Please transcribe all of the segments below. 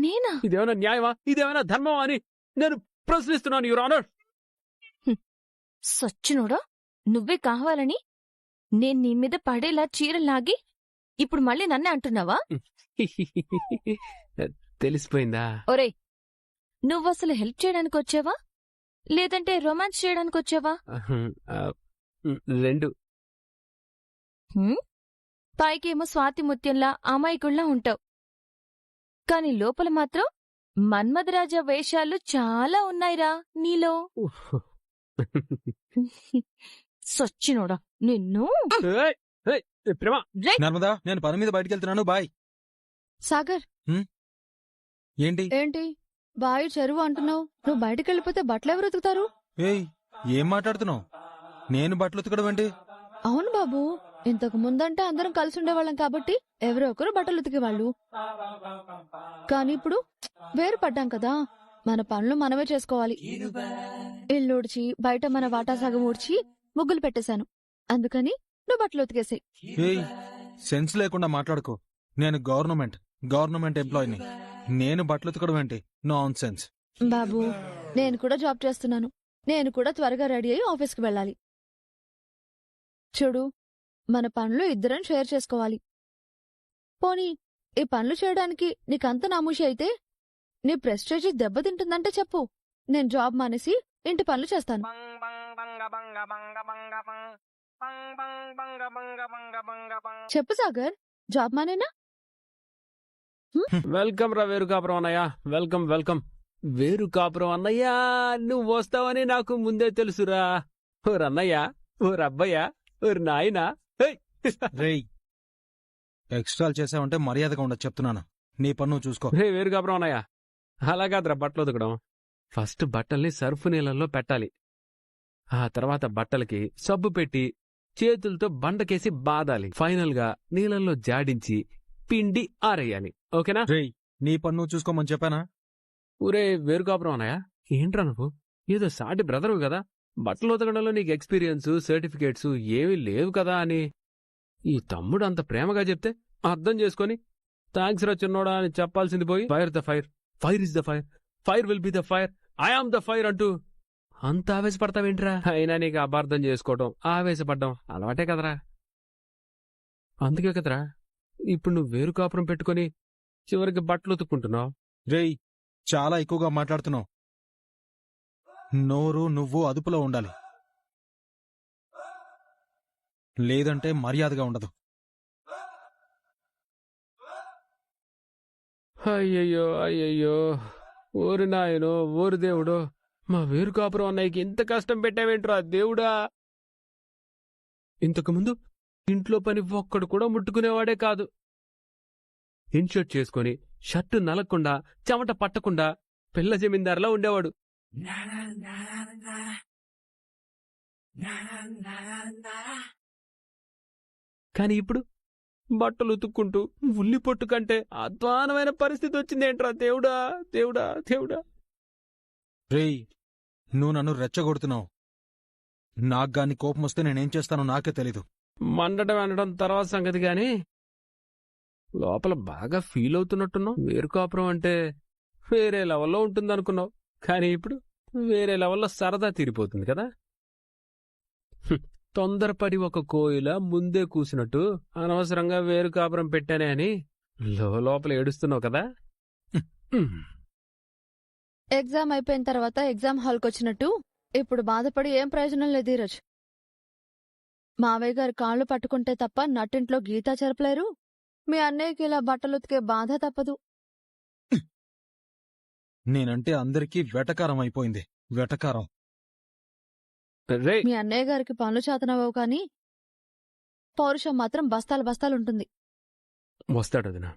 నేనా? ఇదేమైనా న్యాయమా, ఇదేమైనా ధర్మమా అని నేను ప్రశ్నిస్తున్నాను, యువర్ ఆనర్. సచ్చినోడా, నువ్వే కావాలని నేను నీ మీద పడేలా చీరలాగి ఇప్పుడు మళ్ళీ నన్నే అంటున్నావా? తెలిసిపోయిందా? ఒరే, నువ్వసలు హెల్ప్ చేయడానికి వచ్చావా లేదంటే రొమాన్స్ చేయడానికి వచ్చావా? రెండు. పైకేమో స్వాతి ముత్యంలా అమాయకుల్లా ఉంటావు, కాని లోపల మాత్రం మన్మధరాజా వేషాలు చాలా ఉన్నాయిరా నీలో. సచ్చినోడా నిన్ను. నర్మదా, నేను పని మీద బయటకెళ్తున్నాను, బాయ్. సాగర్, ఏంటి బాయ్ చెరువు అంటున్నావు? నువ్వు బయటకెళ్ళిపోతే బట్టలెవరు ఉతుకుతారు? ఏయ్, ఏం మాట్లాడుతున్నావు? నేను బట్టలు ఉతకడం ఏంటి? అవును బాబు, ఇంతకు ముందంటే అందరం కలిసి ఉండేవాళ్ళం కాబట్టి ఎవరో ఒకరు బట్టలు ఉతికేవాళ్ళు. కాని ఇప్పుడు వేరు పడ్డాం కదా, మన పనులు మనమే చేసుకోవాలి. ఇల్లు ఊడ్చి బయట మన వాటా సగం ఊడ్చి ముగ్గులు పెట్టేశాను, అందుకని నువ్వు బట్టలు ఉతికేసాయి. ఏయ్, సెన్స్ లేకుండా మాట్లాడుకో. నేను గవర్నమెంట్ ఎంప్లాయీని. నేను బట్టలు ఉతకడం ఏంటి? Non sense. బాబు, నేను కూడా జాబ్ చేస్తున్నాను. నేను కూడా త్వరగా రెడీ అయ్యి ఆఫీస్కి వెళ్ళాలి. చూడు, మన పనులు ఇద్దరం షేర్ చేసుకోవాలి. పోనీ ఈ పనులు చేయడానికి నీకంత నామూషి అయితే నీ ప్రెస్టేజీ దెబ్బతింటుందంటే చెప్పు, నేను జాబ్ మానేసి ఇంటి పనులు చేస్తాను. చెప్పు సాగర్, జాబ్ మానేనా? వెల్కమ్ రా వేరుకాపురం అన్నయ్య, వెల్కమ్ వెల్కమ్. వేరుకాపురం అన్నయ్య, నువ్వు వస్తావని నాకు ముందే తెలుసురా. ఓరన్నయ్య, ఓరబ్బయ్య, ఓరు నాయనా. రేయ్, ఎక్స్ట్రాలు చేసావంటే మర్యాదగా ఉండదు చెప్తున్నాను. నీ పన్ను చూసుకో. రే వేరుకాపురం అన్నయ్య, అలాగాద్రా బట్టలు ఉతకడం. ఫస్ట్ బట్టల్ని సర్ఫ్ నీళ్ళల్లో పెట్టాలి. ఆ తర్వాత బట్టలకి సబ్బు పెట్టి చేతులతో బండకేసి బాదాలి. ఫైనల్ గా నీళ్ళల్లో జాడించి పిండి ఆరేయాలి. ఓకేనా? రేయ్, నీ పన్ను చూసుకోమని చెప్పానా? ఊరే వేరుకాపురం అన్నయ్య, ఏంట్రా నువ్వు? ఏదో సాటి బ్రదరు కదా, బట్టలు ఉతకడంలో నీకు ఎక్స్పీరియన్స్ సర్టిఫికేట్స్ ఏమీ లేవు కదా అని ఈ తమ్ముడు అంత ప్రేమగా చెప్తే అర్థం చేసుకొని థ్యాంక్స్ రా చిన్నోడా అని చెప్పాల్సింది పోయి fire the fire, fire is the fire, fire will be the fire, I am the fire అంటూ అంత ఆవేశపడతావేంట్రా? అయినా నీకు అపార్థం చేసుకోవటం, ఆవేశపడ్డం అలవాటే కదరా. అందుకే కదరా ఇప్పుడు నువ్వు వేరుకాపురం పెట్టుకుని చివరికి బట్టలు ఉతుక్కుంటున్నావు. రేయ్, చాలా ఎక్కువగా మాట్లాడుతున్నావు. నోరు నువ్వు అదుపులో ఉండాలి, లేదంటే మర్యాదగా ఉండదు. అయ్యయ్యో అయ్యయ్యో, ఓరి నాయనో, ఓరి దేవుడో, మా వేరుకాపురం అన్నయ్యకి ఇంత కష్టం పెట్టావేంట్రా దేవుడా. ఇంతకుముందు ఇంట్లో పని ఒక్కడు కూడా ముట్టుకునేవాడే కాదు. ఇన్షర్ట్ చేసుకుని షర్టు నలగకుండా చెమట పట్టకుండా పిల్ల జమీందారులా ఉండేవాడు. కాని ఇప్పుడు బట్టలు ఉతుక్కుంటూ ఉల్లి పొట్టు కంటే అధ్వానమైన పరిస్థితి వచ్చిందేంట్రా దేవుడా దేవుడా దేవుడా. రేయ్, నువ్వు నన్ను రెచ్చగొడుతున్నావు. నాకుగాని కోపం వస్తే నేనేం చేస్తానో నాకే తెలీదు. మండటం అనడం తర్వాత సంగతి గాని లోపల బాగా ఫీల్ అవుతున్నట్టున్నావు. వేరుకాపురం అంటే వేరే లెవెల్లో ఉంటుందనుకున్నావు, కానీ ఇప్పుడు వేరే లెవెల్లో సరదా తీరిపోతుంది కదా. తొందరపడి ఒక కోయిల ముందే కూసినట్టు అనవసరంగా వేరుకాపురం పెట్టానే అని లోపల ఏడుస్తున్నావు కదా. ఎగ్జామ్ అయిపోయిన తర్వాత ఎగ్జామ్ హాల్కి వచ్చినట్టు ఇప్పుడు బాధపడి ఏం ప్రయోజనం లేదు ధీరజ్. మావయ్య గారి కాళ్ళు పట్టుకుంటే తప్ప నట్టింట్లో గీతా చెరపలేరు. మీ అన్నయ్యకి ఇలా బట్టలు ఉతికే బాధ తప్పదు. నేనంటే అందరికీ వెటకారం అయిపోయింది, వెటకారం. మీ అన్నయ్య గారికి పనులు చేతనవవు కాని పౌరుషం మాత్రం బస్తాలు బస్తాలుంటుంది. వస్తాడు వదినా.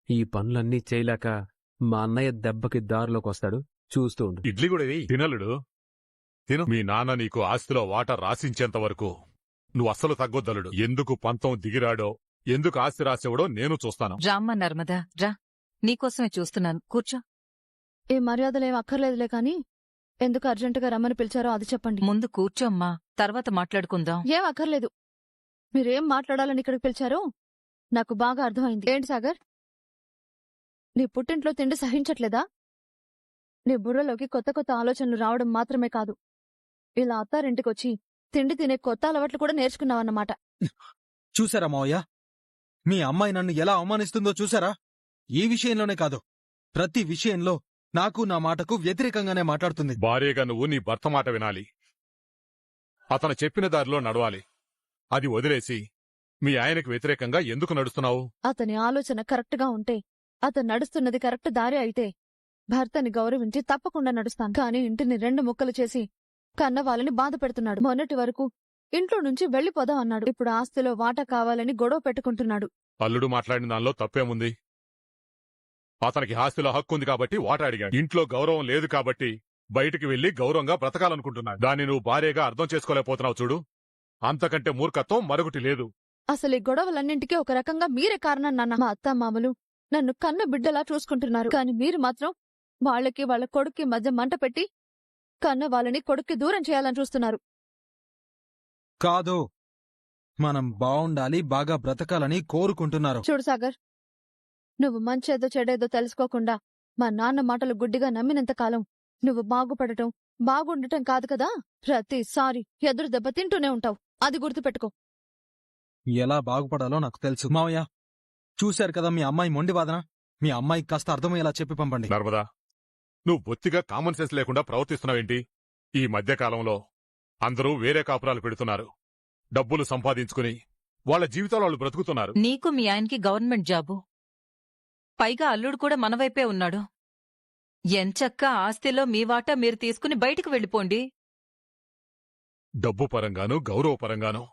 ఈ పనులన్నీ చేయలేక మా అన్నయ్య దెబ్బకి దారిలోకి వస్తాడు, చూస్తూ ఉండు. ఇడ్లీ కూడా తినలుడు తిను. మీ నాన్న నీకు ఆస్తిలో వాటా రాసించేంత వరకు నువ్వు అస్సలు తగ్గొద్దలుడు. ఎందుకు పంతం దిగిరాడో, ఎందుకు ఆస్తి రాసేవాడో నేను చూస్తాను. రామ్మ నర్మదా, రా, నీకోసమే చూస్తున్నాను, కూర్చో. ఈ మర్యాదలేం అక్కర్లేదులే కాని ఎందుకు అర్జెంటుగా రమ్మని పిలిచారో అది చెప్పండి. ముందు కూర్చోమ్మా, తర్వాత మాట్లాడుకుందాం. ఏం అక్కర్లేదు. మీరేం మాట్లాడాలని ఇక్కడికి పిలిచారో నాకు బాగా అర్థమైంది. ఏంటి సాగర్, నీ పుట్టింట్లో తిండి సహించట్లేదా? నీ బుర్రలోకి కొత్త కొత్త ఆలోచనలు రావడం మాత్రమే కాదు, ఇలా అత్తారింటికొచ్చి తిండి తినే కొత్త అలవాట్లు కూడా నేర్చుకున్నావన్నమాట. చూసారా మావయ్య, మీ అమ్మాయి నన్ను ఎలా అవమానిస్తుందో చూసారా? ఈ విషయంలోనే కాదు, ప్రతి విషయంలో నాకు నా మాటకు వ్యతిరేకంగానే మాట్లాడుతుంది. భార్యగా నువ్వు నీ భర్త మాట వినాలి, అతను చెప్పిన దారిలో నడవాలి. అది వదిలేసి మీ ఆయనకు వ్యతిరేకంగా ఎందుకు నడుస్తున్నావు? అతని ఆలోచన కరెక్ట్గా ఉంటే, అతను నడుస్తున్నది కరెక్ట్ దారి అయితే భర్తని గౌరవించి తప్పకుండా నడుస్తాను. కాని ఇంటిని 2 ముక్కలు చేసి కన్న వాళ్ళని బాధ పెడుతున్నాడు. మొన్నటి వరకు ఇంట్లో నుంచి వెళ్లిపోదాం అన్నాడు. ఇప్పుడు ఆస్తిలో వాటా కావాలని గొడవ పెట్టుకుంటున్నాడు. అల్లుడు మాట్లాడిన దానిలో తప్పేముంది? అతనికి ఆస్తిలో హక్కు ఉంది కాబట్టి వాటా అడిగాడు. ఇంట్లో గౌరవం లేదు కాబట్టి బయటికి వెళ్లి గౌరవంగా బ్రతకాలనుకుంటున్నాడు. దాన్ని నువ్వు భార్యగా అర్థం చేసుకోలేకపోతున్నావు చూడు. అంతకంటే మూర్ఖత్వం మరొకటి లేదు. అసలు ఈ గొడవలన్నింటికీ ఒక రకంగా మీరే కారణం నాన్న. మా అత్తామామలు నన్ను కన్న బిడ్డలా చూసుకుంటున్నారు, కాని మీరు మాత్రం వాళ్ళకి వాళ్ళ కొడుక్కి మధ్య మంట పెట్టి కన్న వాళ్ళని కొడుక్కి దూరం చేయాలని చూస్తున్నారు. కాదు, మనం బావుండాలి, బాగా బ్రతకాలని కోరుకుంటున్నారు. చూడు సాగర్, నువ్వు మంచేదో చెడేదో తెలుసుకోకుండా మా నాన్న మాటలు గుడ్డిగా నమ్మినంతకాలం నువ్వు బాగుపడటం బాగుండటం కాదు కదా. ప్రతిసారి ఎదురు దెబ్బ తింటూనే ఉంటావు, అది గుర్తుపెట్టుకో. ఎలా బాగుపడాలో నాకు తెలుసు. మావయ్య, చూశారు కదా మీ అమ్మాయి మొండి వాదన. మీ అమ్మాయికి కాస్త అర్థమయ్యేలా చెప్పి పంపండి. నర్మదా, నువ్వు బొత్తిగా కామన్ సెన్స్ లేకుండా ప్రవర్తిస్తున్నావేంటి? ఈ మధ్యకాలంలో అందరూ వేరే కాపురాలు పెడుతున్నారు, డబ్బులు సంపాదించుకుని వాళ్ళ జీవితాలు వాళ్ళు బ్రతుకుతున్నారు. నీకు మీ ఆయనకి గవర్నమెంట్ జాబు, పైగా అల్లుడు కూడా మన వైపే ఉన్నాడు. ఎంచక్క ఆస్తిలో మీ వాటా మీరు తీసుకుని బయటికి వెళ్ళిపోండి. డబ్బు పరంగాను గౌరవపరంగాను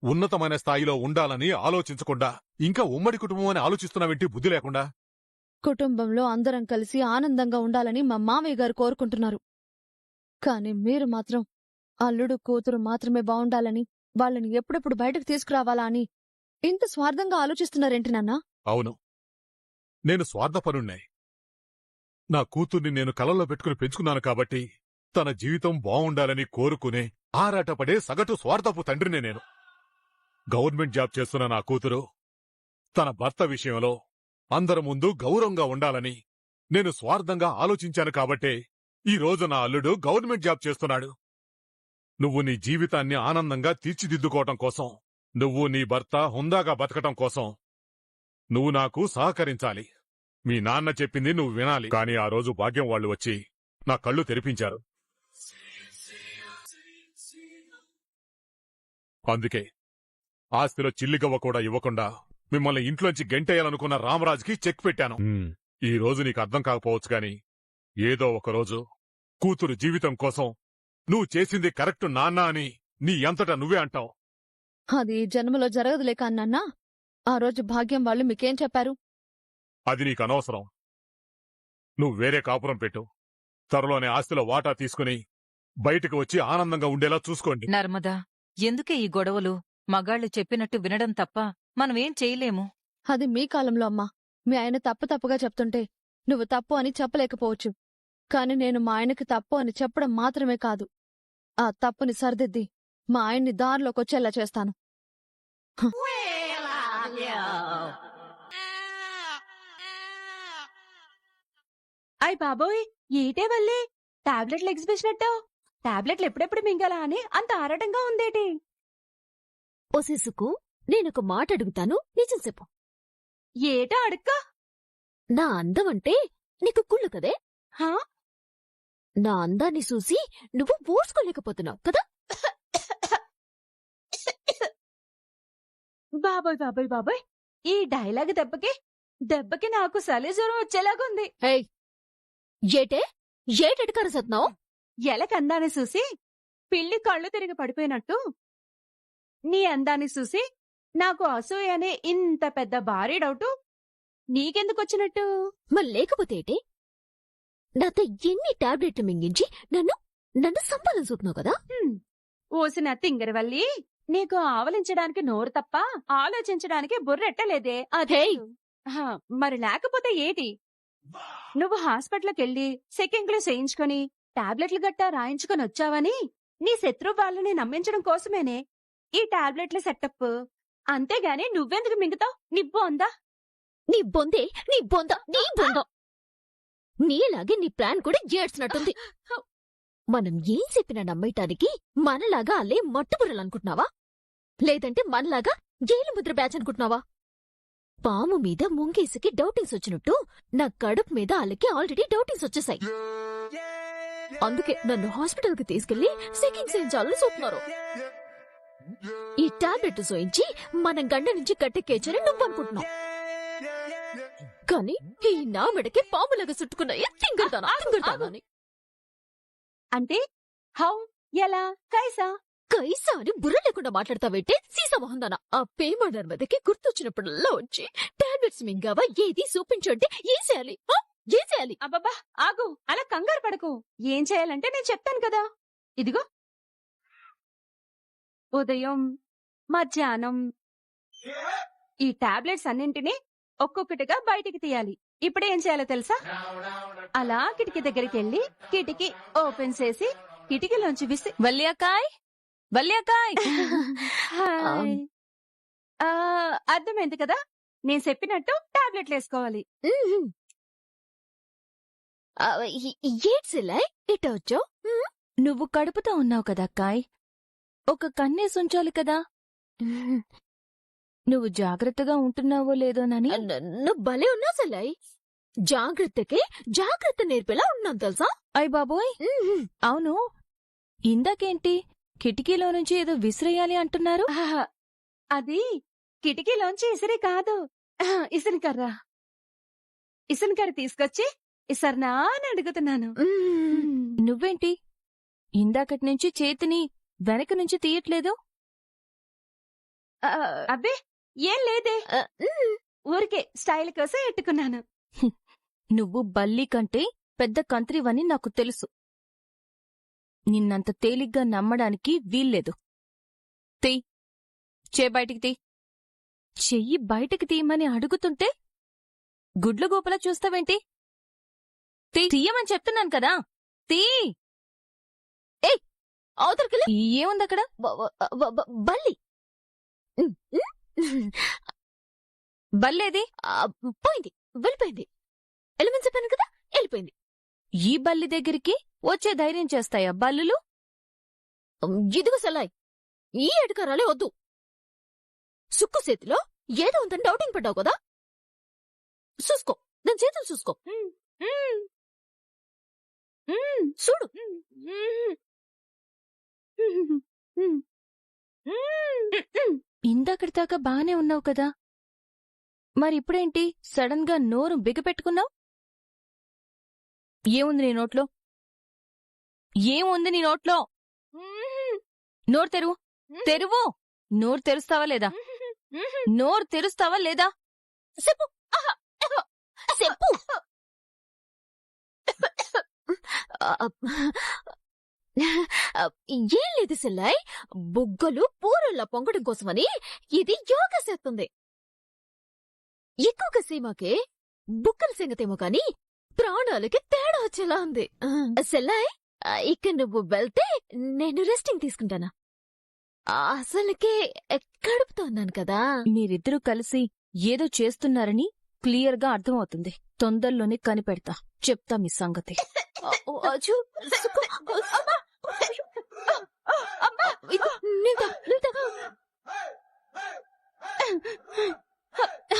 ఉన్నతమైన స్థాయిలో ఉండాలని ఆలోచించకుండా ఇంకా ఉమ్మడి కుటుంబం అని ఆలోచిస్తున్నావేంటి బుద్ధి లేకుండా? కుటుంబంలో అందరం కలిసి ఆనందంగా ఉండాలని మా మామయ్య గారు కోరుకుంటున్నారు. కాని మీరు మాత్రం అల్లుడు కూతురు మాత్రమే బావుండాలని, వాళ్ళని ఎప్పుడెప్పుడు బయటకు తీసుకురావాలా అని ఇంత స్వార్థంగా ఆలోచిస్తున్నారేంటి నాన్నా? అవును, నేను స్వార్థపరుణ్ణే. నా కూతుర్ని నేను కలలో పెట్టుకుని పెంచుకున్నాను కాబట్టి తన జీవితం బావుండాలని కోరుకునే ఆరాటపడే సగటు స్వార్థపు తండ్రినే నేను. గవర్నమెంట్ జాబ్ చేస్తున్న నా కూతురు తన భర్త విషయంలో అందరి ముందు గౌరవంగా ఉండాలని నేను స్వార్థంగా ఆలోచించాను కాబట్టే ఈ రోజు నా అల్లుడు గవర్నమెంట్ జాబ్ చేస్తున్నాడు. నువ్వు నీ జీవితాన్ని ఆనందంగా తీర్చిదిద్దుకోవటం కోసం, నువ్వు నీ భర్త హుందాగా బతకటం కోసం నువ్వు నాకు సహకరించాలి. మీ నాన్న చెప్పింది నువ్వు వినాలి. కాని ఆ రోజు భాగ్యం వాళ్ళు వచ్చి నా కళ్ళు తెరిపించారు. అందుకే ఆస్తిలో చిల్లిగవ్వ కూడా ఇవ్వకుండా మిమ్మల్ని ఇంట్లోంచి గెంటేయాలనుకున్న రామరాజుకి చెక్ పెట్టాను. ఈ రోజు నీకు అర్థం కాకపోవచ్చు గాని ఏదో ఒకరోజు కూతురు జీవితం కోసం నువ్వు చేసింది కరెక్ట్ నాన్న అని నీ అంతటా నువ్వే అంటావు. అది ఈ జన్మలో జరగదులే కాన్నన్నా. ఆ రోజు భాగ్యం వాళ్ళు మీకేం చెప్పారు? అది నీకు అనవసరం. నువ్వు వేరే కాపురం పెట్టు, త్వరలోనే ఆస్తిలో వాటా తీసుకుని బయటకు వచ్చి ఆనందంగా ఉండేలా చూసుకోండి. నర్మదా, ఎందుకే ఈ గొడవలు? మగాళ్లు చెప్పినట్టు వినడం తప్ప మనమేం చేయలేము. అది మీ కాలంలో అమ్మా. మీ ఆయన తప్పుగా చెప్తుంటే నువ్వు తప్పు అని చెప్పలేకపోవచ్చు. కాని నేను మా ఆయనకి తప్పు అని చెప్పడం మాత్రమే కాదు, ఆ తప్పుని సరిదిద్ది మా ఆయన్ని దారిలోకొచ్చేలా చేస్తాను. అయ్ బాబోయ్, ఈటే వల్లి టాబ్లెట్లు ఎగ్జిబిషనట్టావు. టాబ్లెట్లు ఎప్పుడెప్పుడు మింగాలా అని అంత ఆరాటంగా ఉందేటి? ఓ శిశుకు, నేనొక మాట అడుగుతాను, నిజం చెప్పు. ఏటా అడుక్క? నా అందమంటే నీకు కుళ్ళు కదే? హా? నా అందాన్ని చూసి నువ్వు ఓర్చుకోలేకపోతున్నావు కదా? బాబోయ్ బాబోయ్ బాబోయ్, ఈ డైలాగ్ దెబ్బకి నాకు సలి జ్వరం వచ్చేలాగుంది. ఏయ్, ఏటెటకారు సత్నావు? ఎలక అందాన్ని చూసి పిల్లి కళ్ళు తిరిగి పడిపోయినట్టు నీ అందాన్ని చూసి నాకు అసూయ అనే ఇంత పెద్ద భారీ డౌటు నీకెందుకొచ్చినట్టు? మరి లేకపోతే ఏటే? నాతో ఎన్ని టాబ్లెట్లు మింగించి నన్ను సంపాదన చూస్తున్నావు కదా? ఓసిన తింగరవల్లి, నీకు ఆవలించడానికి నోరు తప్ప ఆలోచించడానికి బుర్రెట్టలేదే. అదే మరి లేకపోతే ఏటి? నువ్వు హాస్పిటల్కెళ్ళి సెకండ్లు చేయించుకొని టాబ్లెట్లు గట్టా రాయించుకొని వచ్చావని నీ శత్రు వాళ్ళని నమ్మించడం కోసమేనే ఈ టాబ్లెట్ల సెటప్. అంతేగాని నువ్వెందుకు మింగుతావు? నీ బొందా? నీ బొందే, నీ బొంద. నీలాగే నీ ప్లాన్ కూడా ఏడ్చినట్టుంది. మనం ఏం చెప్పినా నమ్మటానికి మనలాగా అల్లే మట్టుబుర్రలనుకుంటున్నావా? లేదంటే మనలాగా జైలు ముద్ర బ్యాచ్ అనుకుంటున్నావా? పాము మీద ముంగేసుకి డౌటింగ్స్ వచ్చినట్టు నా కడుపు మీద అల్లకి ఆల్రెడీ డౌటింగ్స్ వచ్చేసాయి. అందుకే నన్ను హాస్పిటల్ కి తీసుకెళ్లి సెకింగ్ చేయించాలని చూస్తున్నారు. ఈ టాబ్లెట్ సోయించి మనం గండ నుంచి గట్టెక్కేచని నువ్వు అనుకుంటున్నావు. కానీ ఈ నా మెడకి పాములాగా చుట్టుకున్నాయే తింగర్దానా. అంటే హౌ, ఎలా, కైసా? కైసా అని బుర్ర లేకుండా మాట్లాడతావేంటే సీసా మొహందానా. ఆ పేమడర్ మీదకి గుర్తొచ్చినప్పుడల్లా వచ్చి టాబ్లెట్స్ మింగావా ఏది చూపించంటే ఏం చేయాలి? ఏం చేయాలి? అబ్బబ్బా ఆగు, అలా కంగారు పడకు. ఏం చేయాలంటే నేను చెప్తాను కదా. ఇదిగో, ఉదయం, మధ్యాహ్నం ఈ టాబ్లెట్స్ అన్నింటినీ ఒక్కొక్కటిగా బయటికి తీయాలి. ఇప్పుడేం చేయాలో తెలుసా? అలా కిటికీ దగ్గరికి వెళ్ళి కిటికీ ఓపెన్ చేసి కిటికీలోంచి వల్లియాకాయ్ వల్లియాకాయ్ హాయ్. అర్థమైంది కదా? నేను చెప్పినట్టు టాబ్లెట్లు వేసుకోవాలి. ఏడ్సిల్లాయ్ ఇట వచ్చావు? నువ్వు కడుపుతో ఉన్నావు కదా కాయ్, ఒక కన్నేసుంచాలి కదా. నువ్వు జాగ్రత్తగా ఉంటున్నావో లేదోనని. నువ్వు భలే ఉన్నావు సెల్లాయ్. జాగ్రత్తకే జాగ్రత్త నేర్పేలా ఉన్నాను తెలుసా? అయ్ బాబోయ్, అవును, ఇందాకేంటి కిటికీలో నుంచి ఏదో విసిరేయాలి అంటున్నారు? ఆహా, అది కిటికీలోంచి ఇసిరి కాదు, ఇసునికర్రా. ఇసునికర్ర తీసుకొచ్చి ఇసర్నా అని అడుగుతున్నాను. నువ్వేంటి ఇందాకటి నుంచి చేతిని వెనక నుంచి తీయట్లేదు? అబ్బే ఏం లేదే, ఊరికే స్టైల్ కోసం ఎట్టుకున్నాను. నువ్వు బల్లి కంటే పెద్ద కంత్రివని నాకు తెలుసు. నిన్నంత తేలిగ్గా నమ్మడానికి వీల్లేదు. తీ, బయటికి తీ. చెయ్యి బయటికి తీయమని అడుగుతుంటే గుడ్ల గోపలా చూస్తావేంటి? తీయమని చెప్తున్నాను కదా, తీ. అవతలకెళ్ళి. ఏముందక్కడ? బల్లి బల్లేది? పోయింది, వెళ్ళిపోయింది. వెళ్ళమని చెప్పాను కదా, వెళ్ళిపోయింది. ఈ బల్లి దగ్గరికి వచ్చే ధైర్యం చేస్తాయా బల్లులు? ఇదిగో సెల్లాయ్, ఈ ఎడుకరాలే వద్దు. సుక్కు చేతిలో ఏదో ఉందని డౌటింగ్ పడ్డావు కదా, చూసుకో, దాని చేతులు చూసుకో. చూడు. ఇందాకటి దాకా బానే ఉన్నావు కదా, మరిప్పుడేంటి సడన్ గా నోరు బిగపెట్టుకున్నావు? ఏముంది నీ నోట్లో? ఏముంది నీ నోట్లో? నోరు తెరువు, తెరువు. నోరు తెరుస్తావా లేదా? నోరు తెరుస్తావా లేదా? చెప్పు, చెప్పు. ఏం లేదు సెల్లాయ్, బుగ్గలు పూరల్లా పొంగడం కోసమని ఇది యోగా చేస్తుంది. ఎక్కువగా సీమాకే బుక్కల సంగతేమో కాని ప్రాణాలకి తేడా వచ్చేలా ఉంది. సెల్లాయ్, ఇక నువ్వు వెళ్తే నేను రెస్టింగ్ తీసుకుంటానా? అసలుకే కడుపుతో ఉన్నాను కదా. మీరిద్దరూ కలిసి ఏదో చేస్తున్నారని క్లియర్గా అర్థమవుతుంది. తొందరలోనే కనిపెడతా, చెప్తా మీ సంగతి.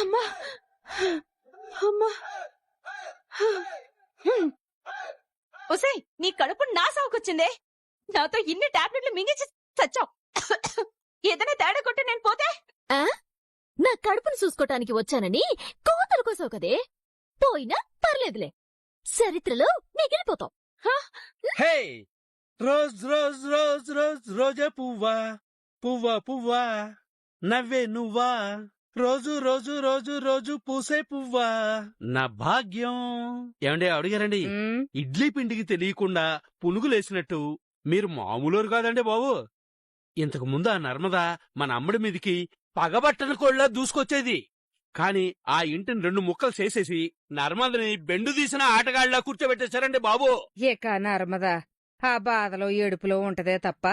అమ్మా, అమ్మా. ఒసేయ్, నీ కడుపు నా సాగుకొచ్చిందే. నాతో ఇన్ని టాబ్లెట్లు మింగించి చచ్చావు. ఏదైనా తేడా కొట్టి నేను పోతే? నా కడుపును చూసుకోటానికి వచ్చానని కోతలు కోసావు కదే, పోయినా పర్లేదులే, చరిత్రలో మిగిలిపోతావు. హే, రోజ్ రోజ్ రోజ్ రోజ్ రోజా పువ్వా, పువ్వా పువ్వా, నవ్వే నువ్వా, రోజు రోజు రోజు రోజు పూసే పువ్వా, నా భాగ్యం. ఏమండి అడిగారండి, ఇడ్లీ పిండికి తెలియకుండా పునుగులేసినట్టు మీరు మామూలు కాదండి బాబు. ఇంతకు ముందు ఆ నర్మదా మన అమ్మడి మీదికి పగబట్టల కోళ్ళ దూసుకొచ్చేది. కాని ఆ ఇంటిని 2 ముక్కలు చేసేసి నర్మదని బెండు తీసిన ఆటగాళ్లా కూర్చోబెట్టేశారండి బాబు. ఇక నర్మదా ఆ బాధలో ఏడుపులో ఉంటదే తప్ప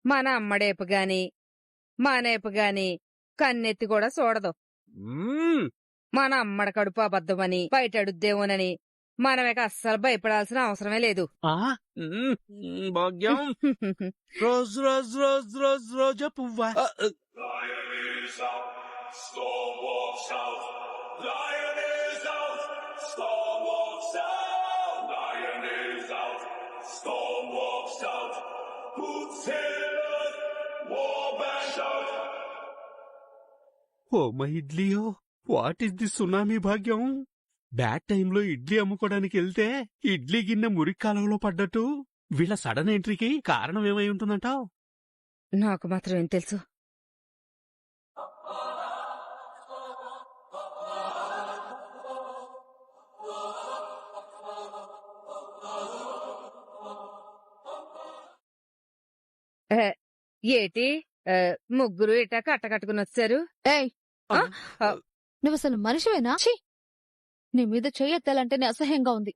మన అమ్మడేపు గాని మానేపు గాని కన్నెత్తి కూడా చూడదు. మన అమ్మడ కడుపు అబద్ధమని బయటడుద్దేమోనని మనమేక అస్సలు భయపడాల్సిన అవసరమే లేదు. ఆ భాగ్యం. రోజ్ రోజ్ రోజ్ రోజ్ రోజా పువ్వా. ఓ మై ఇడ్లీయో, వాట్ ఇస్ ది సునామీ భాగ్యం? బ్యాడ్ టైంలో ఇడ్లీ అమ్ముకోవడానికి వెళ్తే ఇడ్లీ గిన్నె మురికి కాలంలో పడ్డట్టు వీళ్ళ సడన్ ఎంట్రీకి కారణం ఏమై ఉంటుందంటావ్? నాకు మాత్రం ఏం తెలుసు. ఏ, ఏటి ముగ్గురు ఇట కట్టకట్టుకుని వచ్చారు? ఏయ్ ఆ, ఆ. నువ్వసలు మనిషివేనా? ఛీ! నీ మీద చెయ్యెత్తాలంటేనే అసహ్యంగా ఉంది.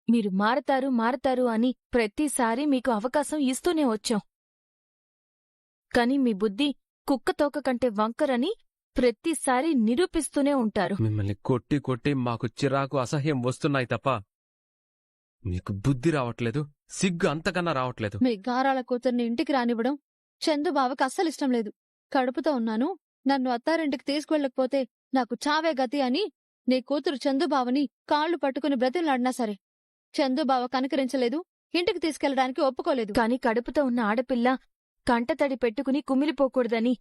మీరు మారతారు మారతారు అని ప్రతిసారి మీకు అవకాశం ఇస్తూనే వచ్చాం. కాని మీ బుద్ధి కుక్కతోక కంటే వంకరని ప్రతిసారి నిరూపిస్తూనే ఉంటారు. మిమ్మల్ని కొట్టి కొట్టి మాకు చిరాకు అసహ్యం వస్తున్నాయి తప్ప మీకు బుద్ధి రావట్లేదు, సిగ్గు అంతకన్నా రావట్లేదు. మీ గారాల కూతుర్ని ఇంటికి రానివ్వడం చందుబావకి అస్సలు ఇష్టం లేదు. కడుపుతో ఉన్నాను, నన్ను అత్తారింటికి తీసుకువెళ్ళకపోతే నాకు చావే గతి అని నీ కూతురు చందుబావని కాళ్లు పట్టుకుని బ్రతిలాడినా సరే చందుబావ కనుకరించలేదు, ఇంటికి తీసుకెళ్లడానికి ఒప్పుకోలేదు. కాని కడుపుతో ఉన్న ఆడపిల్ల కంటతడి పెట్టుకుని కుమిలిపోకూడదని,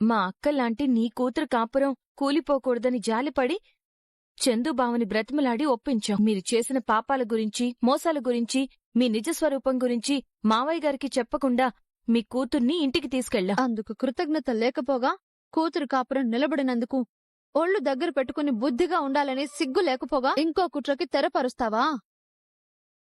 మా అక్కలాంటి నీ కూతురు కాపురం కూలిపోకూడదని జాలిపడి చందుబావని బ్రతిమలాడి ఒప్పించాం. మీరు చేసిన పాపాల గురించి, మోసాల గురించి, మీ నిజస్వరూపం గురించి మావయ్య గారికి చెప్పకుండా మీ కూతుర్ని ఇంటికి తీసుకెళ్ళాం. అందుకు కృతజ్ఞత లేకపోగా కూతురు కాపురం నిలబడినందుకు ఒళ్ళు దగ్గర పెట్టుకుని బుద్ధిగా ఉండాలని సిగ్గు లేకపోగా ఇంకో కుట్రకి తెరపరుస్తావా?